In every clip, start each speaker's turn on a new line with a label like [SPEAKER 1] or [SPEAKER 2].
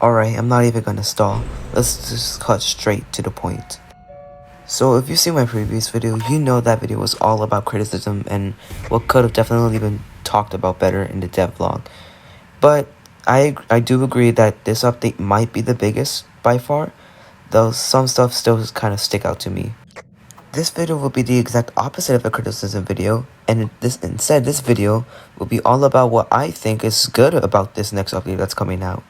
[SPEAKER 1] Alright, I'm not even gonna stall. Let's just cut straight to the point. So if you see my previous video, you know that video was all about criticism and what could have definitely been talked about better in the devlog. But I do agree that this update might be the biggest by far, though some stuff still kind of stick out to me. This video will be the exact opposite of a criticism video, and instead this video will be all about what I think is good about this next update that's coming out.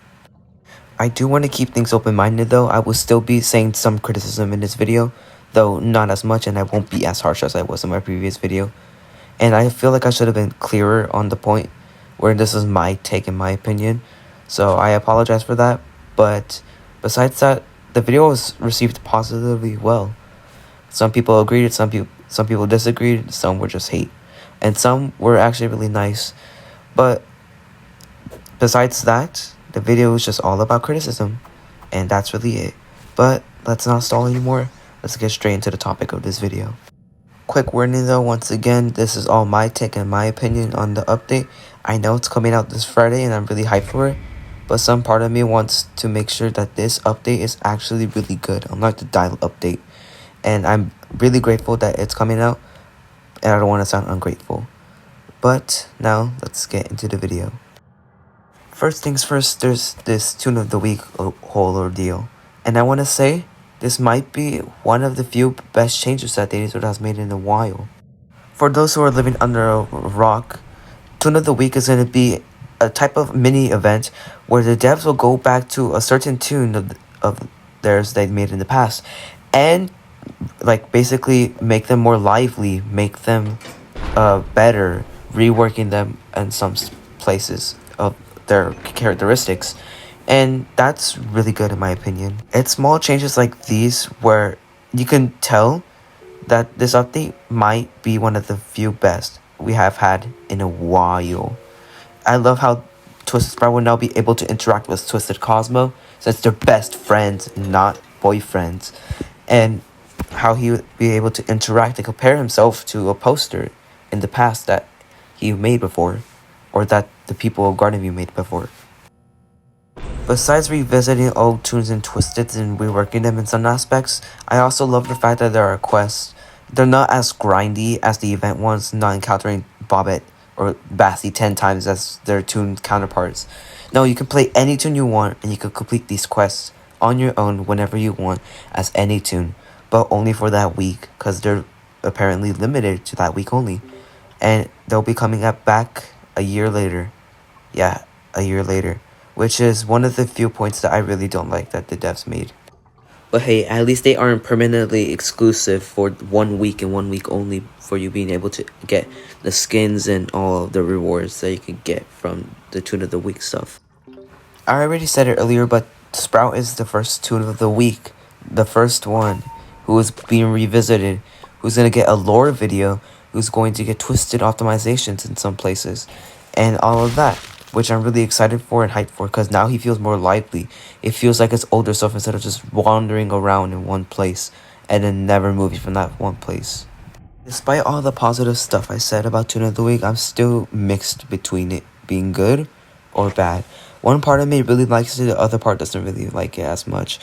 [SPEAKER 1] I do want to keep things open-minded though. I will still be saying some criticism in this video, though not as much, and I won't be as harsh as I was in my previous video. And I feel like I should have been clearer on the point where this is my take and my opinion, so I apologize for that. But besides that, the video was received positively well. Some people agreed, some people disagreed, some were just hate, and some were actually really nice. But besides that, the video is just all about criticism, and that's really it. But let's not stall anymore. Let's get straight into the topic of this video. Quick warning though, once again, this is all my take and my opinion on the update. I know it's coming out this Friday and I'm really hyped for it, but some part of me wants to make sure that this update is actually really good, unlike the dial update. And I'm really grateful that it's coming out, and I don't want to sound ungrateful. But now, let's get into the video. First things first, there's this Toon of the Week whole ordeal. And I want to say, this might be one of the few best changes that Data has made in a while. For those who are living under a rock, Toon of the Week is going to be a type of mini event where the devs will go back to a certain tune of theirs they made in the past, and like basically make them more lively, make them better, reworking them in some places of their characteristics, and that's really good in my opinion. It's small changes like these where you can tell that this update might be one of the few best we have had in a while. I love how Twisted Sprout will now be able to interact with Twisted Cosmo, since they're best friends, not boyfriends, and how he would be able to interact and compare himself to a poster in the past that he made before, or that the people of Garden View made before. Besides revisiting old tunes and Twisteds and reworking them in some aspects, I also love the fact that there are quests. They're not as grindy as the event ones, not encountering Bobbit or Bassy 10 times as their Toon counterparts. No, you can play any tune you want, and you can complete these quests on your own whenever you want as any tune, but only for that week, because they're apparently limited to that week only. And they'll be coming up back a year later. Yeah, a year later. Which is one of the few points that I really don't like that the devs made. But hey, at least they aren't permanently exclusive for 1 week and 1 week only, for you being able to get the skins and all of the rewards that you can get from the Toon of the Week stuff. I already said it earlier, but Sprout is the first Toon of the Week. The first one who is being revisited, who's going to get a lore video, who's going to get twisted optimizations in some places, and all of that, which I'm really excited for and hyped for, because now he feels more lively. It feels like his older self instead of just wandering around in one place and then never moving from that one place. Despite all the positive stuff I said about Toon of the Week, I'm still mixed between it being good or bad. One part of me really likes it, the other part doesn't really like it as much.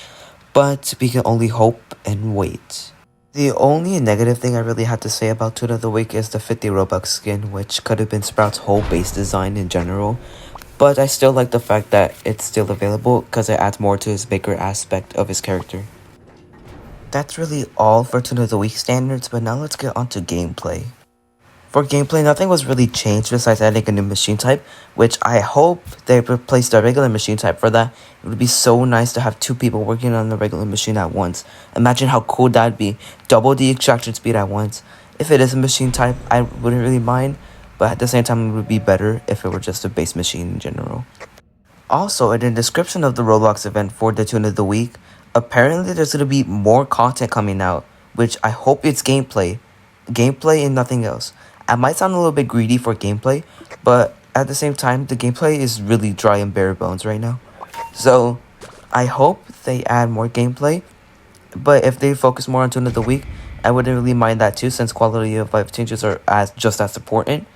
[SPEAKER 1] But we can only hope and wait. The only negative thing I really had to say about Toon of the Week is the 50 Robux skin, which could have been Sprout's whole base design in general. But I still like the fact that it's still available, because it adds more to his bigger aspect of his character. That's really all for Toon of the Week standards, but now let's get on to gameplay. For gameplay, nothing was really changed besides adding a new machine type, which I hope they replace the regular machine type for that. It would be so nice to have 2 people working on the regular machine at once. Imagine how cool that'd be. Double the extraction speed at once. If it is a machine type, I wouldn't really mind, but at the same time it would be better if it were just a base machine in general. Also, in the description of the Roblox event for the Toon of the Week, apparently there's going to be more content coming out, which I hope it's gameplay. Gameplay and nothing else. I might sound a little bit greedy for gameplay, but at the same time, the gameplay is really dry and bare bones right now. So, I hope they add more gameplay, but if they focus more on Toon of the Week, I wouldn't really mind that too, since quality of life changes are just as important.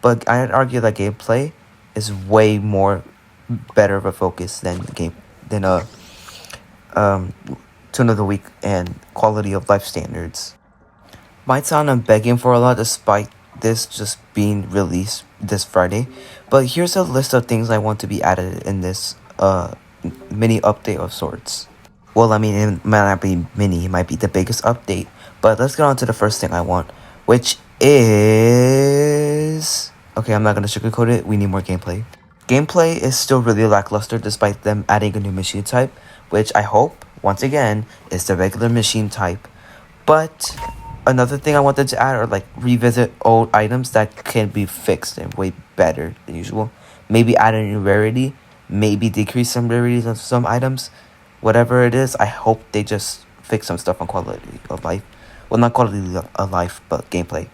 [SPEAKER 1] But I'd argue that gameplay is way more better of a focus than than um Tune of the Week and quality of life standards. Might sound I'm begging for a lot despite this just being released this Friday, but here's a list of things I want to be added in this mini update of sorts. Well, I mean, it might not be mini, it might be the biggest update, but let's get on to the first thing I want, which is... Okay, I'm not gonna sugarcoat it, we need more gameplay. Gameplay is still really lackluster despite them adding a new machine type, which I hope, once again, is the regular machine type. But another thing I wanted to add are like revisit old items that can be fixed and way better than usual. Maybe add a new rarity, maybe decrease some rarities of some items. Whatever it is, I hope they just fix some stuff on quality of life. Well, not quality of life, but gameplay.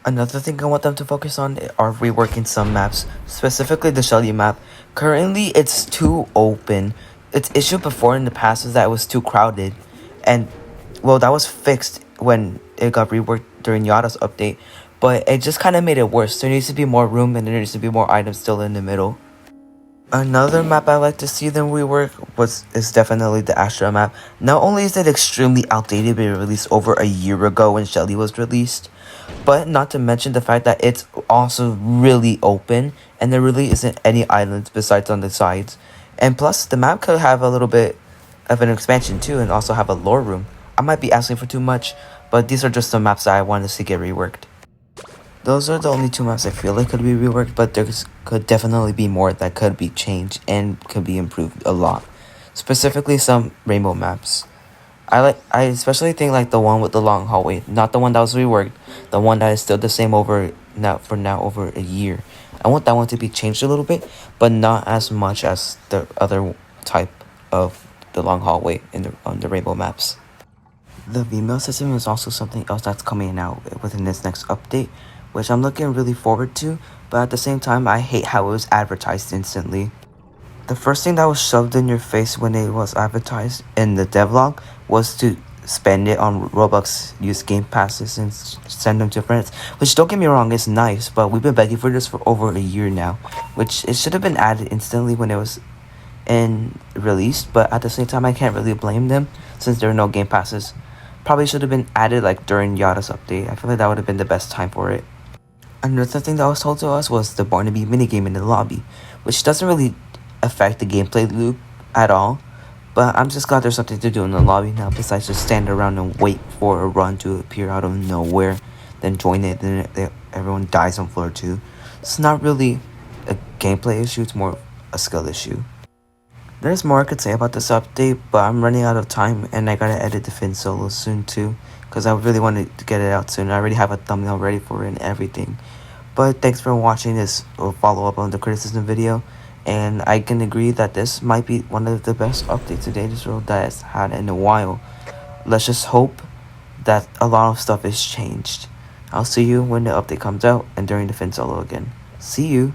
[SPEAKER 1] Another thing I want them to focus on are reworking some maps, specifically the Shelly map. Currently, it's too open. Its issue before in the past was that it was too crowded, and well, that was fixed when it got reworked during Yada's update, but it just kind of made it worse. There needs to be more room and there needs to be more items still in the middle. Another map I like to see them rework is definitely the Astra map. Not only is it extremely outdated, but it released over a year ago when Shelly was released, but not to mention the fact that it's also really open and there really isn't any islands besides on the sides. And plus, the map could have a little bit of an expansion too and also have a lore room. I might be asking for too much, but these are just some maps that I want to see get reworked. Those are the only two maps I feel like could be reworked, but there could definitely be more that could be changed and could be improved a lot. Specifically some rainbow maps. I especially think like the one with the long hallway, not the one that was reworked, the one that is still the same over a year. I want that one to be changed a little bit, but not as much as the other type of the long hallway on the rainbow maps. The female system is also something else that's coming out within this next update, which I'm looking really forward to, but at the same time, I hate how it was advertised instantly. The first thing that was shoved in your face when it was advertised in the devlog was to spend it on Robux, use game passes, and send them to friends. Which, don't get me wrong, is nice, but we've been begging for this for over a year now. Which, it should have been added instantly when it was released, but at the same time, I can't really blame them since there are no game passes. Probably should have been added like during Yada's update. I feel like that would have been the best time for it. Another thing that was told to us was the Barnaby minigame in the lobby, which doesn't really affect the gameplay loop at all, but I'm just glad there's something to do in the lobby now besides just stand around and wait for a run to appear out of nowhere, then join it, then everyone dies on floor 2. It's not really a gameplay issue, it's more a skill issue. There's more I could say about this update, but I'm running out of time and I gotta edit the Finn solo soon too, because I really wanted to get it out soon. I already have a thumbnail ready for it and everything. But thanks for watching this follow-up on the criticism video, and I can agree that this might be one of the best updates to Dangerous World that it's had in a while. Let's just hope that a lot of stuff is changed. I'll see you when the update comes out and during the Finn solo again. See you!